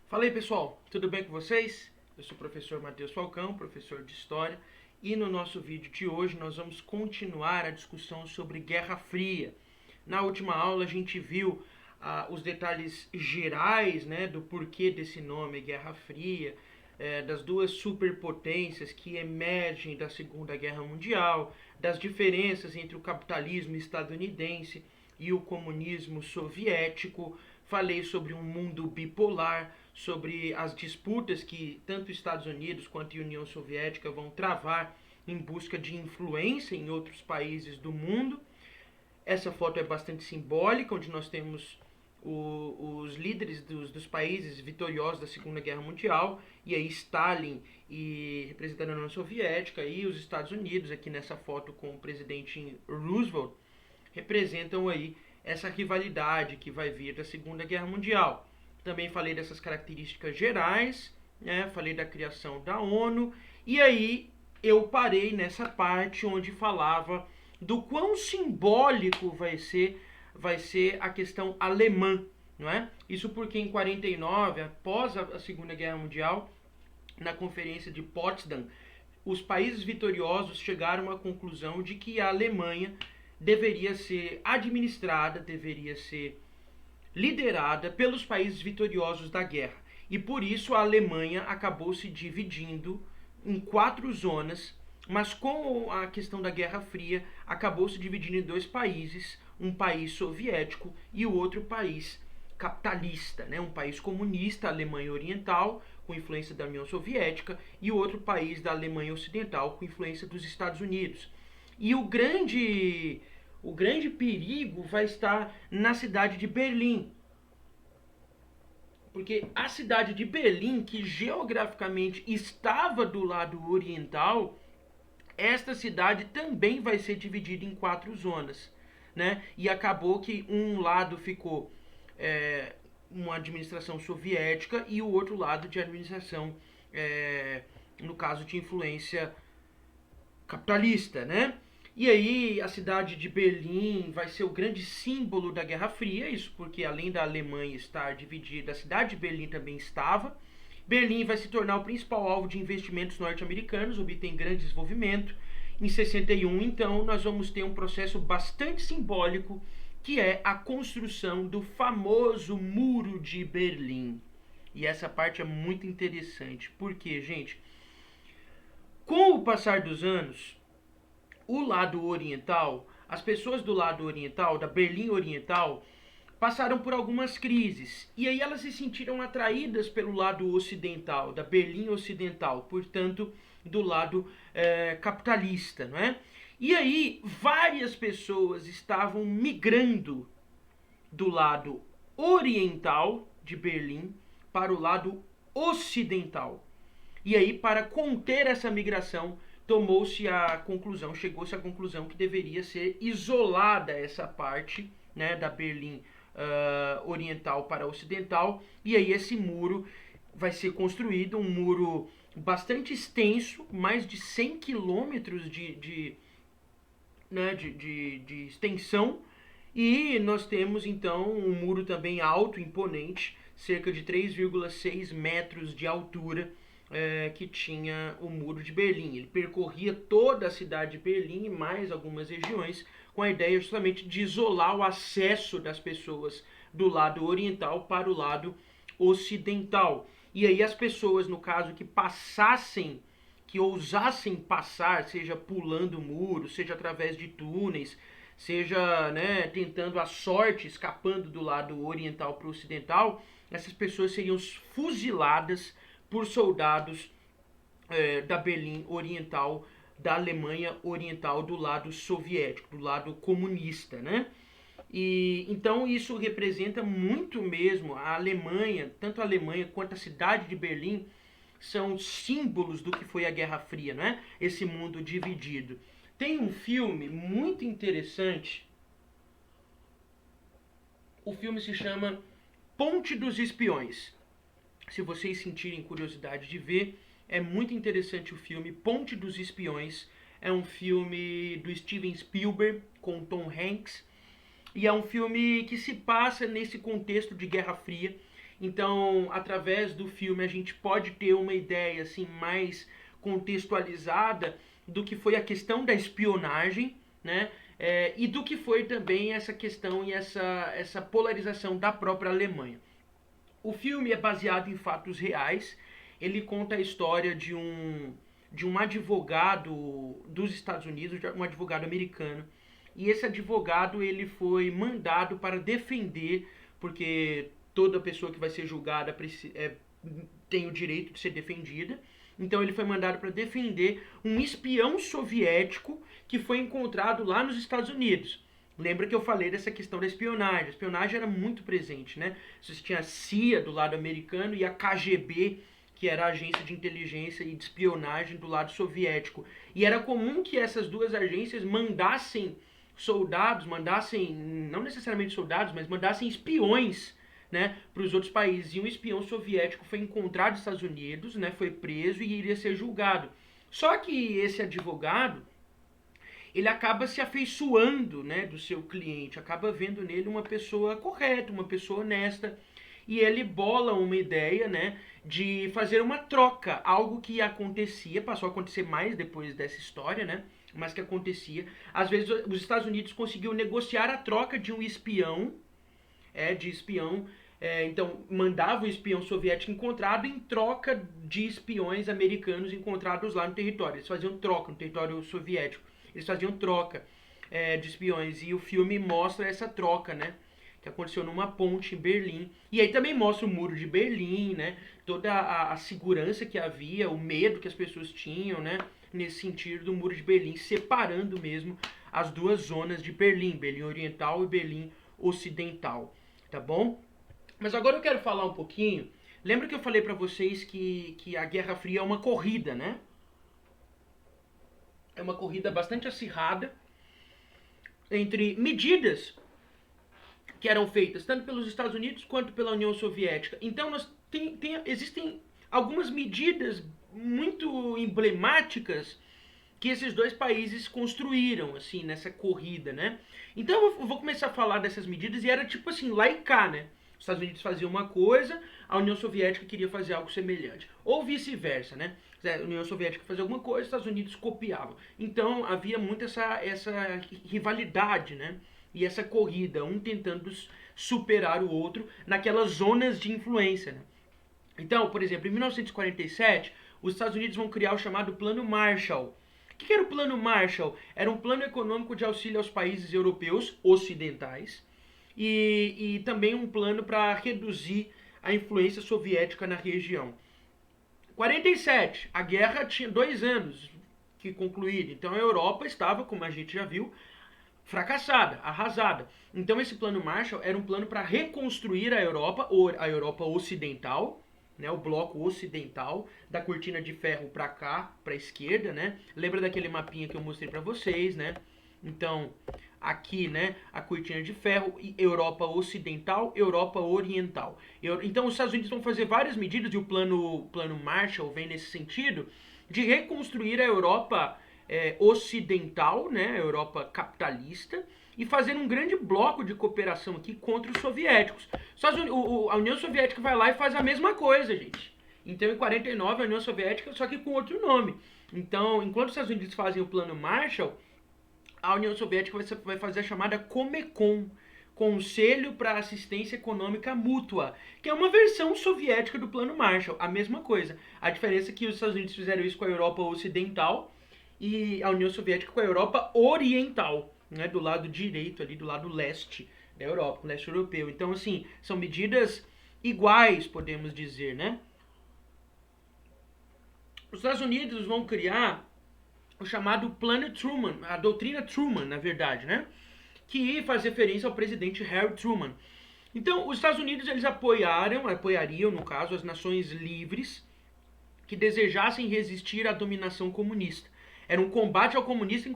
Fala aí, pessoal, tudo bem com vocês? Eu sou o professor Matheus Falcão, professor de História, e no nosso vídeo de hoje nós vamos continuar a discussão sobre Guerra Fria. Na última aula a gente viu os detalhes gerais, né, do porquê desse nome Guerra Fria, das duas superpotências que emergem da Segunda Guerra Mundial, das diferenças entre o capitalismo estadunidense e o comunismo soviético. Falei sobre um mundo bipolar, sobre as disputas que tanto Estados Unidos quanto a União Soviética vão travar em busca de influência em outros países do mundo. Essa foto é bastante simbólica, onde nós temos os líderes dos países vitoriosos da Segunda Guerra Mundial, e aí Stalin representando a União Soviética, e os Estados Unidos, aqui nessa foto com o presidente Roosevelt, representam aí essa rivalidade que vai vir da Segunda Guerra Mundial. Também falei dessas características gerais, né? Falei da criação da ONU, e aí eu parei nessa parte onde falava do quão simbólico vai ser a questão alemã, não é? Isso porque em 49, após a Segunda Guerra Mundial, na Conferência de Potsdam, os países vitoriosos chegaram à conclusão de que a Alemanha deveria ser administrada, deveria ser liderada pelos países vitoriosos da guerra. E por isso a Alemanha acabou se dividindo em 4 zonas, mas com a questão da Guerra Fria acabou se dividindo em 2 países, um país soviético e o outro país capitalista, né? Um país comunista, a Alemanha Oriental, com influência da União Soviética, e o outro país da Alemanha Ocidental, com influência dos Estados Unidos. E o grande perigo vai estar na cidade de Berlim. Porque a cidade de Berlim, que geograficamente estava do lado oriental, esta cidade também vai ser dividida em 4 zonas, né? E acabou que um lado ficou uma administração soviética e o outro lado de administração, no caso de influência capitalista, né? E aí a cidade de Berlim vai ser o grande símbolo da Guerra Fria, isso porque além da Alemanha estar dividida, a cidade de Berlim também estava. Berlim vai se tornar o principal alvo de investimentos norte-americanos, obtém grande desenvolvimento. Em 61, então, nós vamos ter um processo bastante simbólico, que é a construção do famoso Muro de Berlim. E essa parte é muito interessante, porque, gente, com o passar dos anos, o lado oriental, as pessoas do lado oriental, da Berlim Oriental, passaram por algumas crises. E aí elas se sentiram atraídas pelo lado ocidental, da Berlim Ocidental, portanto, do lado capitalista, não é? E aí várias pessoas estavam migrando do lado oriental de Berlim para o lado ocidental. E aí, para conter essa migração, chegou-se à conclusão que deveria ser isolada essa parte, né, da Berlim oriental para ocidental, e aí esse muro vai ser construído, um muro bastante extenso, mais de 100 quilômetros de extensão, e nós temos então um muro também alto, imponente, cerca de 3,6 metros de altura, que tinha o Muro de Berlim. Ele percorria toda a cidade de Berlim e mais algumas regiões, com a ideia justamente de isolar o acesso das pessoas do lado oriental para o lado ocidental. E aí as pessoas, no caso, que ousassem passar, seja pulando o muro, seja através de túneis, seja, né, tentando a sorte, escapando do lado oriental para o ocidental, essas pessoas seriam fuziladas por soldados da Berlim Oriental, da Alemanha Oriental, do lado soviético, do lado comunista, né? E então isso representa muito mesmo a Alemanha, tanto a Alemanha quanto a cidade de Berlim são símbolos do que foi a Guerra Fria, né? Esse mundo dividido. Tem um filme muito interessante. O filme se chama Ponte dos Espiões. Se vocês sentirem curiosidade de ver, é muito interessante o filme Ponte dos Espiões. É um filme do Steven Spielberg com Tom Hanks. E é um filme que se passa nesse contexto de Guerra Fria. Então, através do filme, a gente pode ter uma ideia assim mais contextualizada do que foi a questão da espionagem, né? E do que foi também essa questão e essa polarização da própria Alemanha. O filme é baseado em fatos reais. Ele conta a história de um advogado dos Estados Unidos, um advogado americano. E esse advogado ele foi mandado para defender, porque toda pessoa que vai ser julgada tem o direito de ser defendida. Então ele foi mandado para defender um espião soviético que foi encontrado lá nos Estados Unidos. Lembra que eu falei dessa questão da espionagem? A espionagem era muito presente, né? Você tinha a CIA do lado americano e a KGB, que era a agência de inteligência e de espionagem do lado soviético. E era comum que essas duas agências mandassem soldados, não necessariamente soldados, mas mandassem espiões, né, para os outros países. E um espião soviético foi encontrado nos Estados Unidos, né, foi preso e iria ser julgado. Só que esse advogado, ele acaba se afeiçoando, né, do seu cliente, acaba vendo nele uma pessoa correta, uma pessoa honesta, e ele bola uma ideia, né, de fazer uma troca, algo que acontecia, passou a acontecer mais depois dessa história, né, mas que acontecia. Às vezes os Estados Unidos conseguiu negociar a troca de um espião, então mandava o espião soviético encontrado em troca de espiões americanos encontrados lá no território. Eles faziam troca no território soviético. Eles faziam troca de espiões. E o filme mostra essa troca, né? Que aconteceu numa ponte em Berlim. E aí também mostra o muro de Berlim, né? Toda a segurança que havia, o medo que as pessoas tinham, né? Nesse sentido do muro de Berlim, separando mesmo as duas zonas de Berlim, Berlim Oriental e Berlim Ocidental, tá bom? Mas agora eu quero falar um pouquinho. Lembra que eu falei pra vocês que a Guerra Fria é uma corrida, né? É uma corrida bastante acirrada entre medidas que eram feitas tanto pelos Estados Unidos quanto pela União Soviética. Então existem algumas medidas muito emblemáticas que esses dois países construíram, assim, nessa corrida, né? Então eu vou começar a falar dessas medidas e era tipo assim, lá e cá, né? Os Estados Unidos faziam uma coisa, a União Soviética queria fazer algo semelhante. Ou vice-versa, né? A União Soviética fazia alguma coisa, os Estados Unidos copiavam. Então havia muito essa rivalidade, né? E essa corrida, um tentando superar o outro naquelas zonas de influência, né? Então, por exemplo, em 1947, os Estados Unidos vão criar o chamado Plano Marshall. O que era o Plano Marshall? Era um plano econômico de auxílio aos países europeus ocidentais e também um plano para reduzir a influência soviética na região. 47, a guerra tinha 2 anos que concluída, então a Europa estava, como a gente já viu, fracassada, arrasada. Então esse plano Marshall era um plano para reconstruir a Europa ocidental, né, o bloco ocidental, da cortina de ferro para cá, para a esquerda, né? Lembra daquele mapinha que eu mostrei para vocês, né? Então, aqui, né, a cortina de ferro, Europa ocidental, Europa oriental. Então os Estados Unidos vão fazer várias medidas e o plano Marshall vem nesse sentido de reconstruir a Europa ocidental, né, a Europa capitalista, e fazer um grande bloco de cooperação aqui contra os soviéticos. A União Soviética vai lá e faz a mesma coisa, gente. Então, em 49, a União Soviética, só que com outro nome. Então, enquanto os Estados Unidos fazem o plano Marshall, a União Soviética vai fazer a chamada Comecon, Conselho para Assistência Econômica Mútua, que é uma versão soviética do plano Marshall, a mesma coisa. A diferença é que os Estados Unidos fizeram isso com a Europa Ocidental e a União Soviética com a Europa Oriental, né, do lado direito ali, do lado leste da Europa, leste europeu. Então, assim, são medidas iguais, podemos dizer, né? Os Estados Unidos vão criar o chamado Plano Truman, a doutrina Truman, na verdade, né? Que faz referência ao presidente Harry Truman. Então, os Estados Unidos eles apoiariam, no caso, as nações livres que desejassem resistir à dominação comunista. Era um combate ao comunismo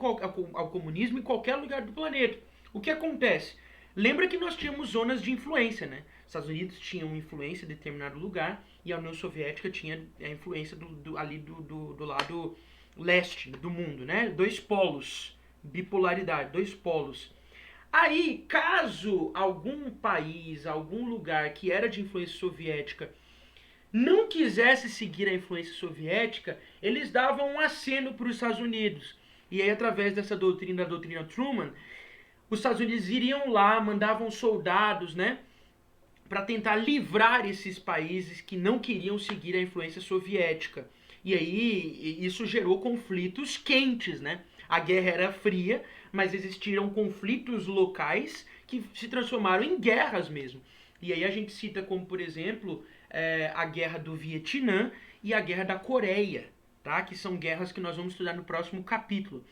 em qualquer lugar do planeta. O que acontece? Lembra que nós tínhamos zonas de influência, né? Os Estados Unidos tinham influência em determinado lugar e a União Soviética tinha a influência do lado leste do mundo, né? 2 polos, bipolaridade, 2 polos. Aí, caso algum país, algum lugar que era de influência soviética não quisesse seguir a influência soviética, eles davam um aceno para os Estados Unidos. E aí, através dessa doutrina, da doutrina Truman, os Estados Unidos iriam lá, mandavam soldados, né, para tentar livrar esses países que não queriam seguir a influência soviética. E aí isso gerou conflitos quentes, né? A guerra era fria, mas existiram conflitos locais que se transformaram em guerras mesmo. E aí a gente cita como, por exemplo, a guerra do Vietnã e a guerra da Coreia, tá? Que são guerras que nós vamos estudar no próximo capítulo.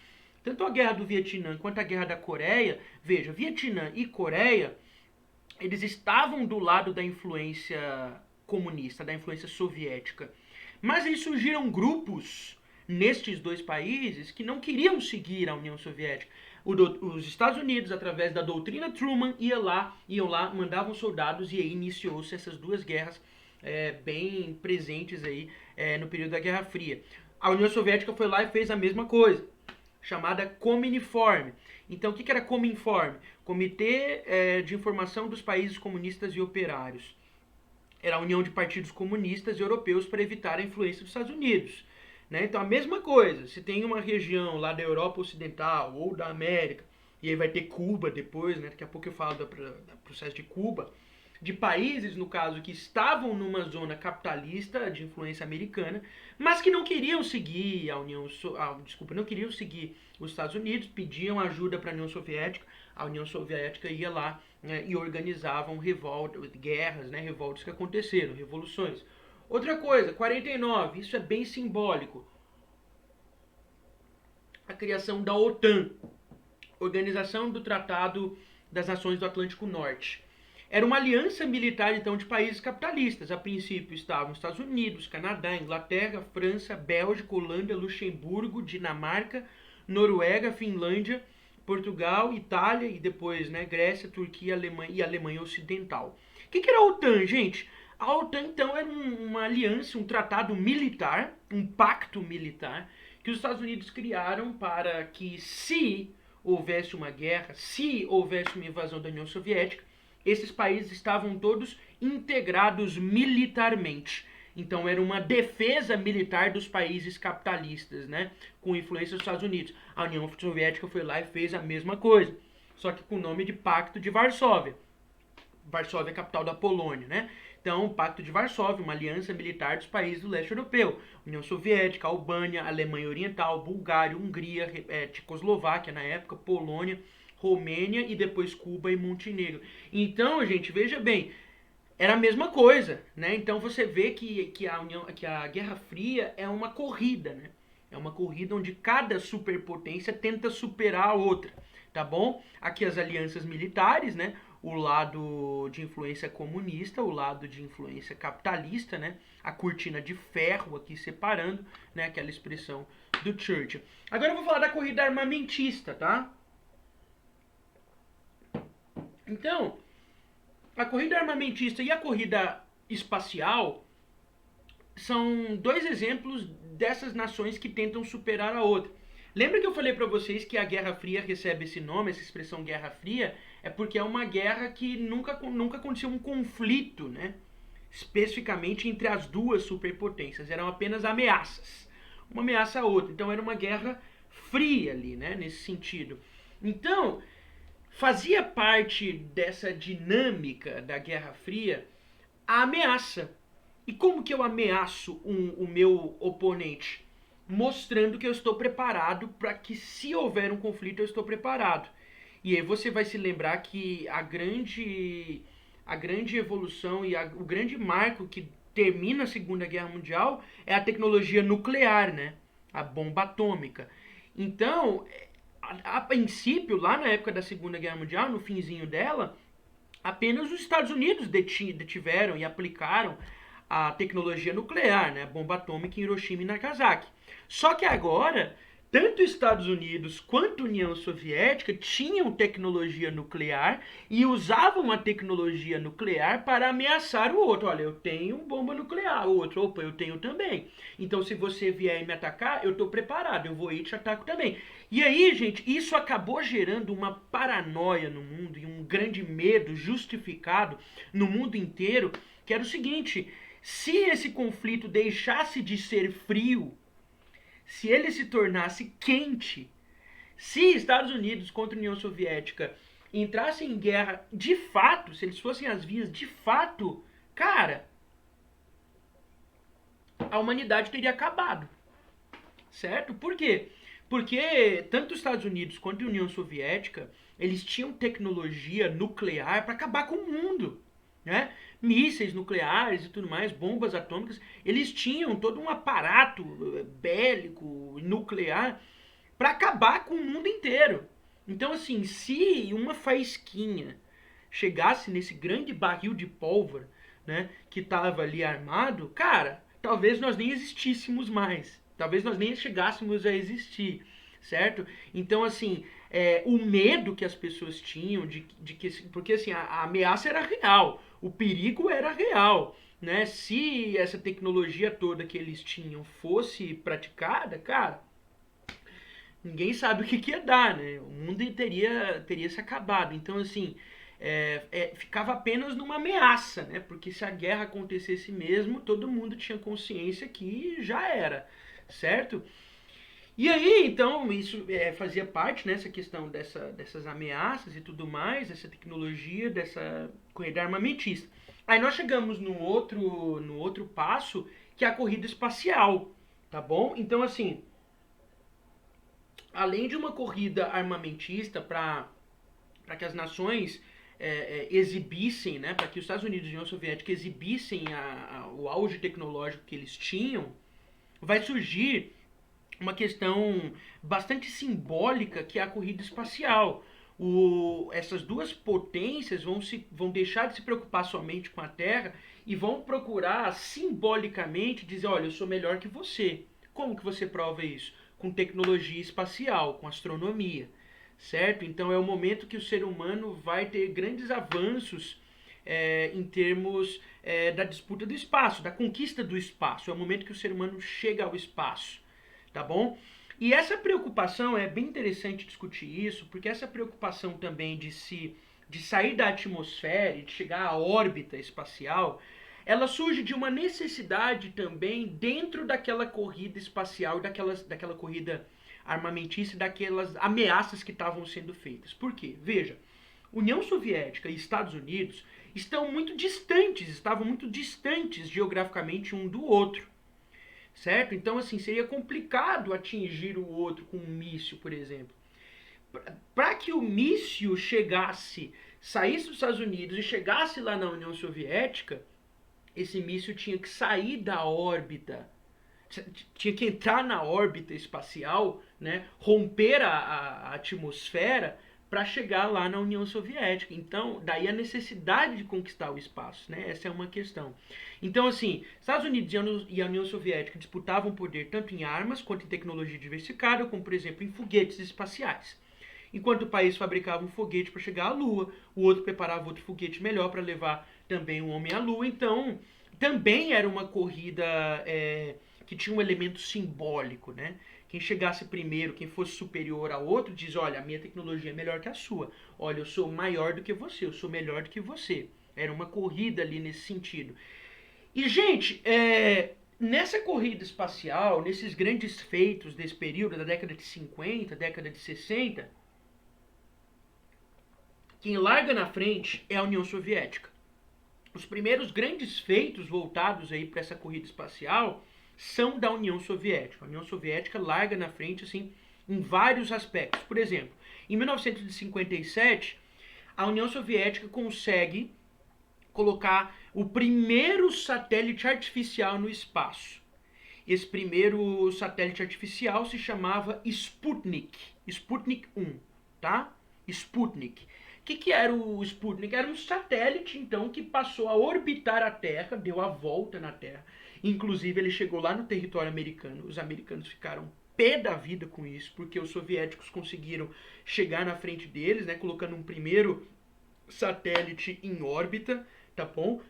Tanto a guerra do Vietnã quanto a guerra da Coreia, veja, Vietnã e Coreia, eles estavam do lado da influência comunista, da influência soviética. Mas aí surgiram grupos nestes dois países que não queriam seguir a União Soviética. Os Estados Unidos, através da doutrina Truman, iam lá, mandavam soldados e aí iniciou-se essas duas guerras bem presentes aí no período da Guerra Fria. A União Soviética foi lá e fez a mesma coisa, chamada Cominform. Então, o que era Cominform? Comitê de Informação dos Países Comunistas e Operários. Era a união de partidos comunistas europeus para evitar a influência dos Estados Unidos. Né? Então, a mesma coisa, se tem uma região lá da Europa Ocidental ou da América, e aí vai ter Cuba depois, né? Daqui a pouco eu falo do processo de Cuba, de países, no caso, que estavam numa zona capitalista de influência americana, mas que não queriam seguir não queriam seguir os Estados Unidos, pediam ajuda para a União Soviética. A União Soviética ia lá, né, e organizavam guerras, né, revoltas que aconteceram, revoluções. Outra coisa, 49, isso é bem simbólico. A criação da OTAN, Organização do Tratado das Nações do Atlântico Norte. Era uma aliança militar, então, de países capitalistas. A princípio estavam Estados Unidos, Canadá, Inglaterra, França, Bélgica, Holanda, Luxemburgo, Dinamarca, Noruega, Finlândia, Portugal, Itália e depois, né, Grécia, Turquia, Alemanha e Alemanha Ocidental. O que era a OTAN, gente? A OTAN, então, era uma aliança, um tratado militar, um pacto militar, que os Estados Unidos criaram para que, se houvesse uma guerra, se houvesse uma invasão da União Soviética, esses países estavam todos integrados militarmente. Então era uma defesa militar dos países capitalistas, né, com influência dos Estados Unidos. A União Soviética foi lá e fez a mesma coisa, só que com o nome de Pacto de Varsóvia. Varsóvia é a capital da Polônia, né? Então, o Pacto de Varsóvia, uma aliança militar dos países do leste europeu. União Soviética, Albânia, Alemanha Oriental, Bulgária, Hungria, Tchecoslováquia na época, Polônia, Romênia e depois Cuba e Montenegro. Então, gente, veja bem, era a mesma coisa, né? Então você vê que a Guerra Fria é uma corrida, né? É uma corrida onde cada superpotência tenta superar a outra, tá bom? Aqui as alianças militares, né? O lado de influência comunista, o lado de influência capitalista, né? A cortina de ferro aqui separando, né? Aquela expressão do Churchill. Agora eu vou falar da corrida armamentista, tá? Então, a corrida armamentista e a corrida espacial são dois exemplos dessas nações que tentam superar a outra. Lembra que eu falei para vocês que a Guerra Fria recebe esse nome, essa expressão Guerra Fria, é porque é uma guerra que nunca aconteceu um conflito, né? Especificamente entre as duas superpotências, eram apenas ameaças, uma ameaça a outra. Então era uma guerra fria ali, né? Nesse sentido. Então, fazia parte dessa dinâmica da Guerra Fria a ameaça. E como que eu ameaço o meu oponente? Mostrando que eu estou preparado para que, se houver um conflito, eu estou preparado. E aí você vai se lembrar que a grande evolução e o grande marco que termina a Segunda Guerra Mundial é a tecnologia nuclear, né? A bomba atômica. Então, a princípio, lá na época da Segunda Guerra Mundial, no finzinho dela, apenas os Estados Unidos detiveram e aplicaram a tecnologia nuclear, né? A bomba atômica em Hiroshima e Nagasaki. Só que agora, tanto Estados Unidos quanto União Soviética tinham tecnologia nuclear e usavam a tecnologia nuclear para ameaçar o outro. Olha, eu tenho bomba nuclear, o outro, opa, eu tenho também. Então, se você vier me atacar, eu estou preparado, eu vou ir e te ataco também. E aí, gente, isso acabou gerando uma paranoia no mundo e um grande medo justificado no mundo inteiro, que era o seguinte: se esse conflito deixasse de ser frio, se ele se tornasse quente, se Estados Unidos contra a União Soviética entrassem em guerra de fato, se eles fossem as vias de fato, cara, a humanidade teria acabado, certo? Por quê? Porque tanto os Estados Unidos quanto a União Soviética, eles tinham tecnologia nuclear para acabar com o mundo, né? Mísseis nucleares e tudo mais, bombas atômicas, eles tinham todo um aparato bélico, nuclear, para acabar com o mundo inteiro. Então, assim, se uma faísquinha chegasse nesse grande barril de pólvora, né, que estava ali armado, cara, talvez nós nem existíssemos mais. Talvez nós nem chegássemos a existir, certo? Então, assim, o medo que as pessoas tinham de que... Porque, assim, a ameaça era real, o perigo era real, né? Se essa tecnologia toda que eles tinham fosse praticada, cara, ninguém sabe o que ia dar, né? O mundo teria se acabado. Então, assim, ficava apenas numa ameaça, né? Porque se a guerra acontecesse mesmo, todo mundo tinha consciência que já era, certo? E aí, então, isso fazia parte, né, essa questão dessas ameaças e tudo mais, essa tecnologia, dessa corrida armamentista. Aí nós chegamos no outro passo, que é a corrida espacial, tá bom? Então, assim, além de uma corrida armamentista para que as nações exibissem, né, para que os Estados Unidos e a União Soviética exibissem o auge tecnológico que eles tinham, vai surgir uma questão bastante simbólica, que é a corrida espacial. Essas duas potências vão deixar de se preocupar somente com a Terra e vão procurar simbolicamente dizer, olha, eu sou melhor que você. Como que você prova isso? Com tecnologia espacial, com astronomia, certo? Então é o momento que o ser humano vai ter grandes avanços em termos da disputa do espaço, da conquista do espaço. É o momento que o ser humano chega ao espaço, tá bom? E essa preocupação, é bem interessante discutir isso, porque essa preocupação também de sair da atmosfera e de chegar à órbita espacial, ela surge de uma necessidade também dentro daquela corrida espacial, daquela corrida armamentista, daquelas ameaças que estavam sendo feitas. Por quê? Veja, União Soviética e Estados Unidos estavam muito distantes geograficamente um do outro, certo? Então, assim, seria complicado atingir o outro com um míssil, por exemplo. Para que o míssil saísse dos Estados Unidos e chegasse lá na União Soviética, esse míssil tinha que sair da órbita, tinha que entrar na órbita espacial, né, romper a atmosfera para chegar lá na União Soviética. Então, daí a necessidade de conquistar o espaço, né? Essa é uma questão. Então, assim, Estados Unidos e a União Soviética disputavam poder tanto em armas quanto em tecnologia diversificada, como, por exemplo, em foguetes espaciais. Enquanto o país fabricava um foguete para chegar à Lua, o outro preparava outro foguete melhor para levar também o homem à Lua. Então, também era uma corrida que tinha um elemento simbólico, né? Quem chegasse primeiro, quem fosse superior ao outro, diz, olha, a minha tecnologia é melhor que a sua. Olha, eu sou maior do que você, eu sou melhor do que você. Era uma corrida ali nesse sentido. E, gente, nessa corrida espacial, nesses grandes feitos desse período, da década de 50, década de 60, quem larga na frente é a União Soviética. Os primeiros grandes feitos voltados aí para essa corrida espacial são da União Soviética. A União Soviética larga na frente, assim, em vários aspectos. Por exemplo, em 1957, a União Soviética consegue colocar o primeiro satélite artificial no espaço. Esse primeiro satélite artificial se chamava Sputnik. Sputnik 1, tá? Sputnik. O que era o Sputnik? Era um satélite, então, que passou a orbitar a Terra, deu a volta na Terra. Inclusive, ele chegou lá no território americano. Os americanos ficaram pé da vida com isso, porque os soviéticos conseguiram chegar na frente deles, né, colocando um primeiro satélite em órbita, tá bom?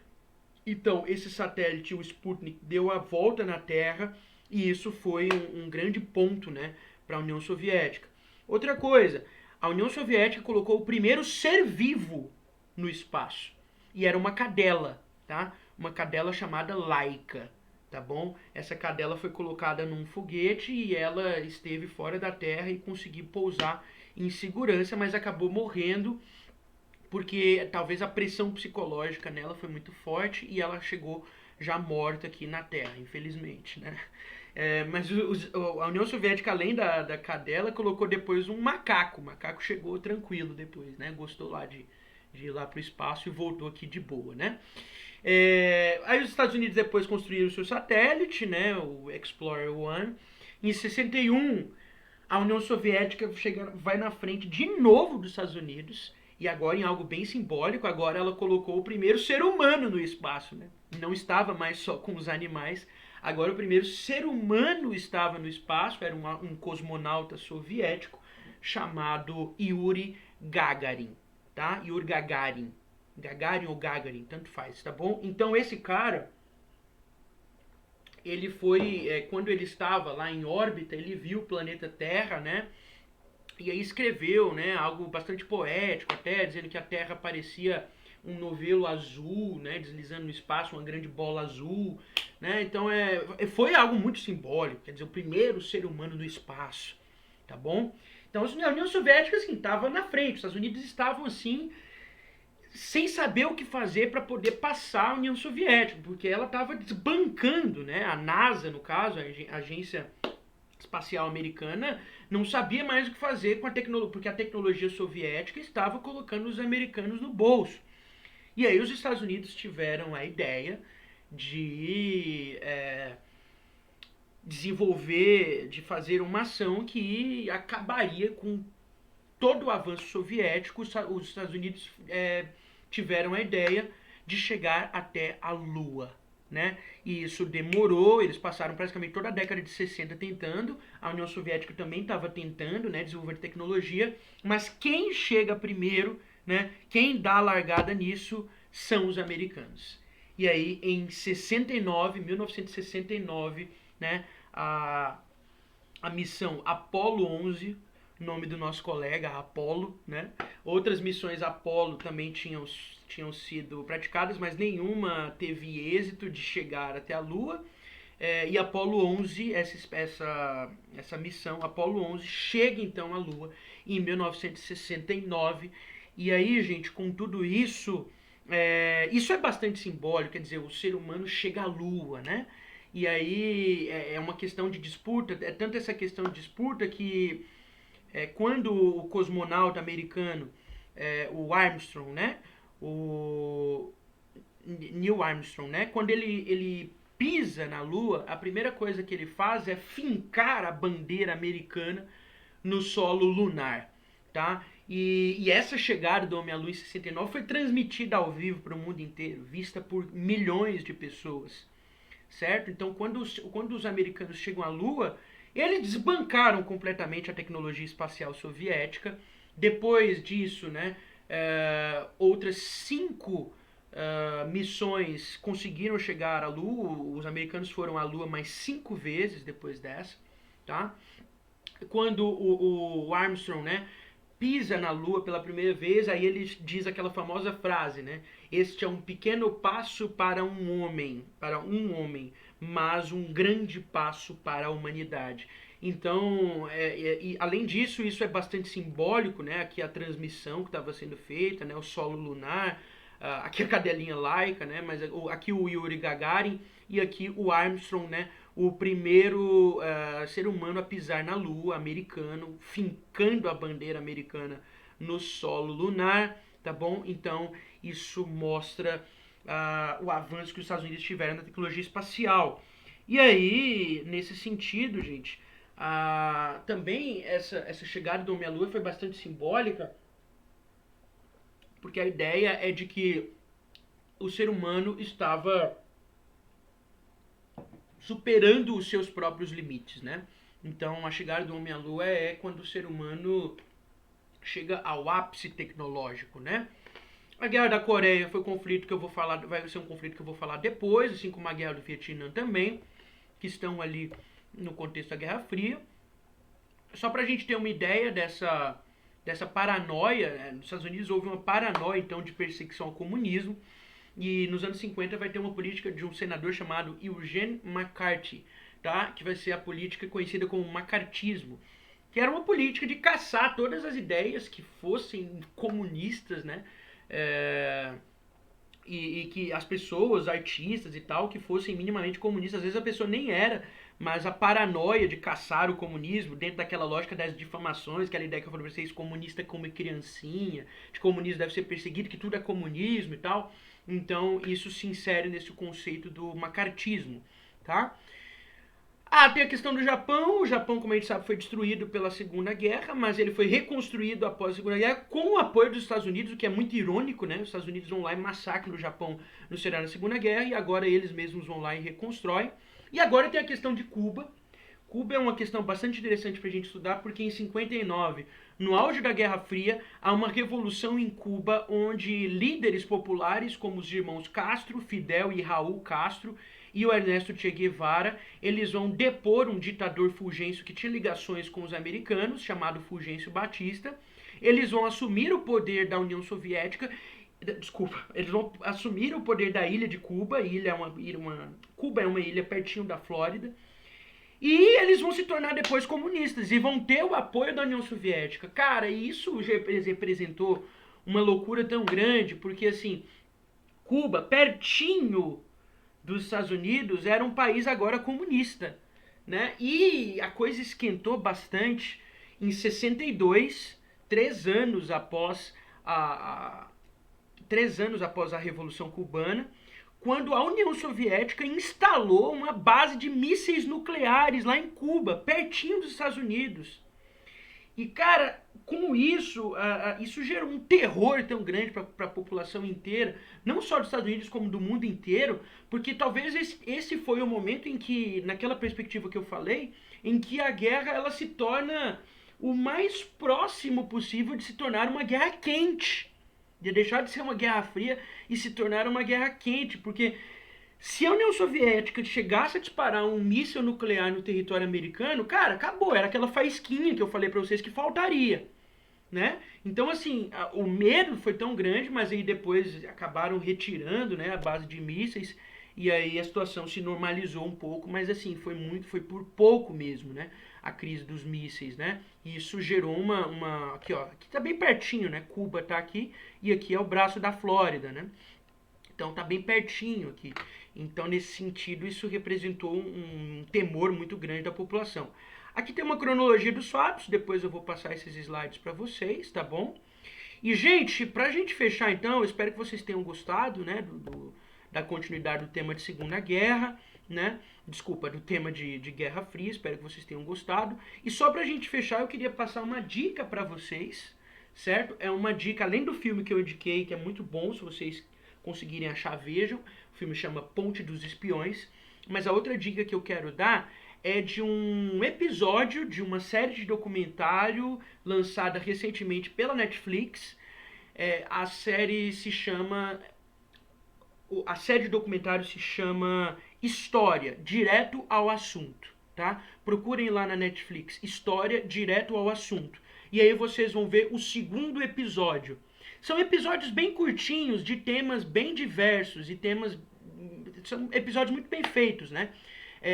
Então, esse satélite, o Sputnik, deu a volta na Terra e isso foi um grande ponto, né, para a União Soviética. Outra coisa, a União Soviética colocou o primeiro ser vivo no espaço e era uma cadela, tá? Uma cadela chamada Laika, tá bom? Essa cadela foi colocada num foguete e ela esteve fora da Terra e conseguiu pousar em segurança, mas acabou morrendo porque talvez a pressão psicológica nela foi muito forte e ela chegou já morta aqui na Terra, infelizmente, né? Mas a União Soviética, além da cadela, colocou depois um macaco. O macaco chegou tranquilo depois, né? Gostou lá de ir lá para o espaço e voltou aqui de boa, né? Aí os Estados Unidos depois construíram o seu satélite, né? O Explorer 1. Em 61, a União Soviética vai na frente de novo dos Estados Unidos. E agora, em algo bem simbólico, agora ela colocou o primeiro ser humano no espaço, né? Não estava mais só com os animais. Agora o primeiro ser humano estava no espaço, era um cosmonauta soviético chamado Yuri Gagarin, tá? Yuri Gagarin. Gagarin ou Gagarin, tanto faz, tá bom? Então esse cara, ele foi, quando ele estava lá em órbita, ele viu o planeta Terra, né? E aí escreveu, né, algo bastante poético até, dizendo que a Terra parecia um novelo azul, né, deslizando no espaço, uma grande bola azul, né? Então foi algo muito simbólico, quer dizer, o primeiro ser humano no espaço, tá bom? Então a União Soviética, assim, estava na frente, os Estados Unidos estavam, assim, sem saber o que fazer para poder passar a União Soviética, porque ela estava desbancando, né, a NASA, no caso, a Agência Espacial Americana, não sabia mais o que fazer com a tecnologia, porque a tecnologia soviética estava colocando os americanos no bolso. E aí os Estados Unidos tiveram a ideia de desenvolver, de fazer uma ação que acabaria com todo o avanço soviético. Os Estados Unidos tiveram a ideia de chegar até a Lua, né? E isso demorou, eles passaram praticamente toda a década de 60 tentando, a União Soviética também estava tentando, né, desenvolver tecnologia, mas quem chega primeiro, né, quem dá a largada nisso são os americanos. E aí em 1969, né, a missão Apollo 11, nome do nosso colega, Apollo, né? Outras missões Apollo também tinham sido praticadas, mas nenhuma teve êxito de chegar até a Lua. E Apollo 11, essa missão, Apollo 11, chega então à Lua em 1969. E aí, gente, com tudo isso, isso é bastante simbólico, quer dizer, o ser humano chega à Lua, né? E aí é uma questão de disputa, é tanto essa questão de disputa que quando o cosmonauta americano, o Armstrong, né? O Neil Armstrong, né? Quando ele pisa na Lua, a primeira coisa que ele faz é fincar a bandeira americana no solo lunar, tá? E essa chegada do homem à Lua em 69 foi transmitida ao vivo para o mundo inteiro, vista por milhões de pessoas, certo? Então, quando os americanos chegam à Lua, eles desbancaram completamente a tecnologia espacial soviética. Depois disso, né, outras 5 missões conseguiram chegar à Lua. Os americanos foram à Lua mais 5 vezes depois dessa, tá? Quando o Armstrong, né, pisa na Lua pela primeira vez, aí ele diz aquela famosa frase, né? Este é um pequeno passo para um homem, mas um grande passo para a humanidade. Então, além disso, isso é bastante simbólico, né? Aqui a transmissão que estava sendo feita, né? O solo lunar, aqui a cadelinha Laika, né? Mas aqui o Yuri Gagarin e aqui o Armstrong, né? O primeiro ser humano a pisar na Lua, americano, fincando a bandeira americana no solo lunar, tá bom? Então, isso mostra o avanço que os Estados Unidos tiveram na tecnologia espacial. E aí, nesse sentido, gente, também essa chegada do homem à Lua foi bastante simbólica, porque a ideia é de que o ser humano estava superando os seus próprios limites, né? Então, a chegada do homem à Lua é quando o ser humano chega ao ápice tecnológico, né? A Guerra da Coreia foi um conflito que eu vou falar, vai ser um conflito que eu vou falar depois, assim como a Guerra do Vietnã também, que estão ali no contexto da Guerra Fria. Só para a gente ter uma ideia dessa paranoia, nos Estados Unidos houve uma paranoia então de perseguição ao comunismo, e nos anos 50 vai ter uma política de um senador chamado Eugene McCarthy, tá? Que vai ser a política conhecida como macartismo, que era uma política de caçar todas as ideias que fossem comunistas, né? É, e que as pessoas, artistas e tal, que fossem minimamente comunistas, às vezes a pessoa nem era, mas a paranoia de caçar o comunismo, dentro daquela lógica das difamações, aquela ideia que eu falei pra vocês, comunista como criancinha, de comunismo deve ser perseguido, que tudo é comunismo e tal. Então isso se insere nesse conceito do macartismo, tá? Ah, tem a questão do Japão. O Japão, como a gente sabe, foi destruído pela Segunda Guerra, mas ele foi reconstruído após a Segunda Guerra com o apoio dos Estados Unidos, o que é muito irônico, né? Os Estados Unidos vão lá e massacram o Japão no cenário da Segunda Guerra, e agora eles mesmos vão lá e reconstroem. E agora tem a questão de Cuba. Cuba é uma questão bastante interessante para a gente estudar, porque em 59, no auge da Guerra Fria, há uma revolução em Cuba, onde líderes populares como os irmãos Castro, Fidel e Raul Castro, e o Ernesto Che Guevara, eles vão depor um ditador Fulgêncio que tinha ligações com os americanos, chamado Fulgêncio Batista. Eles vão assumir o poder da União Soviética. Desculpa, eles vão assumir o poder da ilha de Cuba. Cuba é uma ilha pertinho da Flórida. E eles vão se tornar depois comunistas e vão ter o apoio da União Soviética. Cara, isso representou uma loucura tão grande, porque assim, Cuba, pertinho dos Estados Unidos, era um país agora comunista, né? E a coisa esquentou bastante em 62, 3 anos após a 3 anos após a Revolução Cubana, quando a União Soviética instalou uma base de mísseis nucleares lá em Cuba, pertinho dos Estados Unidos. E, cara, com isso, isso gerou um terror tão grande para a população inteira, não só dos Estados Unidos, como do mundo inteiro, porque talvez esse foi o momento em que, naquela perspectiva que eu falei, em que a guerra ela se torna o mais próximo possível de se tornar uma guerra quente, de deixar de ser uma guerra fria e se tornar uma guerra quente, porque se a União Soviética chegasse a disparar um míssil nuclear no território americano, cara, acabou. Era aquela faísquinha que eu falei pra vocês que faltaria, né? Então, assim, o medo foi tão grande, mas aí depois acabaram retirando, né, a base de mísseis, e aí a situação se normalizou um pouco, mas assim, foi por pouco mesmo, né? A crise dos mísseis, né? E isso gerou aqui, ó, aqui tá bem pertinho, né? Cuba tá aqui, e aqui é o braço da Flórida, né? Então tá bem pertinho aqui. Então, nesse sentido, isso representou um temor muito grande da população. Aqui tem uma cronologia dos fatos, depois eu vou passar esses slides para vocês, tá bom? E, gente, pra gente fechar então, eu espero que vocês tenham gostado, né, da continuidade do tema de Segunda Guerra, né? Desculpa, do tema de Guerra Fria, espero que vocês tenham gostado. E só pra gente fechar, eu queria passar uma dica para vocês, certo? É uma dica, além do filme que eu indiquei, que é muito bom, se vocês conseguirem achar, vejam. O filme chama Ponte dos Espiões. Mas a outra dica que eu quero dar é de um episódio de uma série de documentário lançada recentemente pela Netflix. A série de documentário se chama História, Direto ao Assunto, tá? Procurem lá na Netflix, História, Direto ao Assunto. E aí vocês vão ver o segundo episódio. São episódios bem curtinhos, de temas bem diversos, são episódios muito bem feitos, né?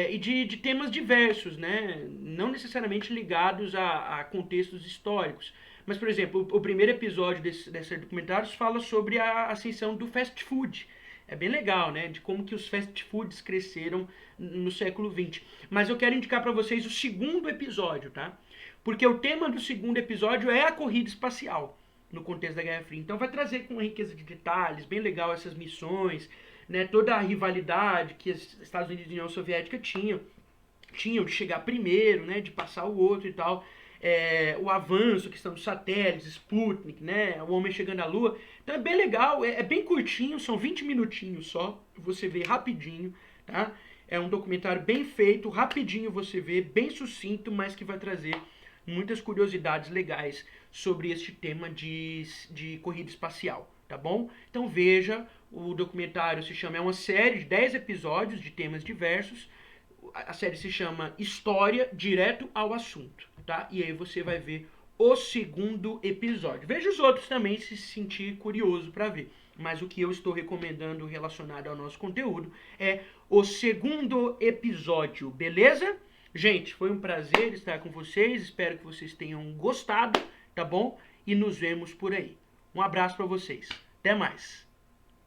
E de temas diversos, né? Não necessariamente ligados a contextos históricos. Mas, por exemplo, o primeiro episódio desses documentários fala sobre a ascensão do fast food. É bem legal, né? De como que os fast foods cresceram no século XX. Mas eu quero indicar para vocês o segundo episódio, tá? Porque o tema do segundo episódio é a corrida espacial no contexto da Guerra Fria. Então vai trazer com riqueza de detalhes, bem legal essas missões, né, toda a rivalidade que os Estados Unidos e a União Soviética tinham de chegar primeiro, né, de passar o outro e tal. O avanço, a questão dos satélites, Sputnik, né, o homem chegando à Lua. Então é bem legal, é bem curtinho, são 20 minutinhos só, você vê rapidinho, tá? É um documentário bem feito, rapidinho você vê, bem sucinto, mas que vai trazer muitas curiosidades legais sobre este tema de corrida espacial, tá bom? Então veja, o documentário se chama, é uma série de 10 episódios de temas diversos. A série se chama História Direto ao Assunto, tá? E aí você vai ver o segundo episódio. Veja os outros também se sentir curioso para ver. Mas o que eu estou recomendando relacionado ao nosso conteúdo é o segundo episódio, beleza? Gente, foi um prazer estar com vocês. Espero que vocês tenham gostado, tá bom? E nos vemos por aí. Um abraço para vocês. Até mais.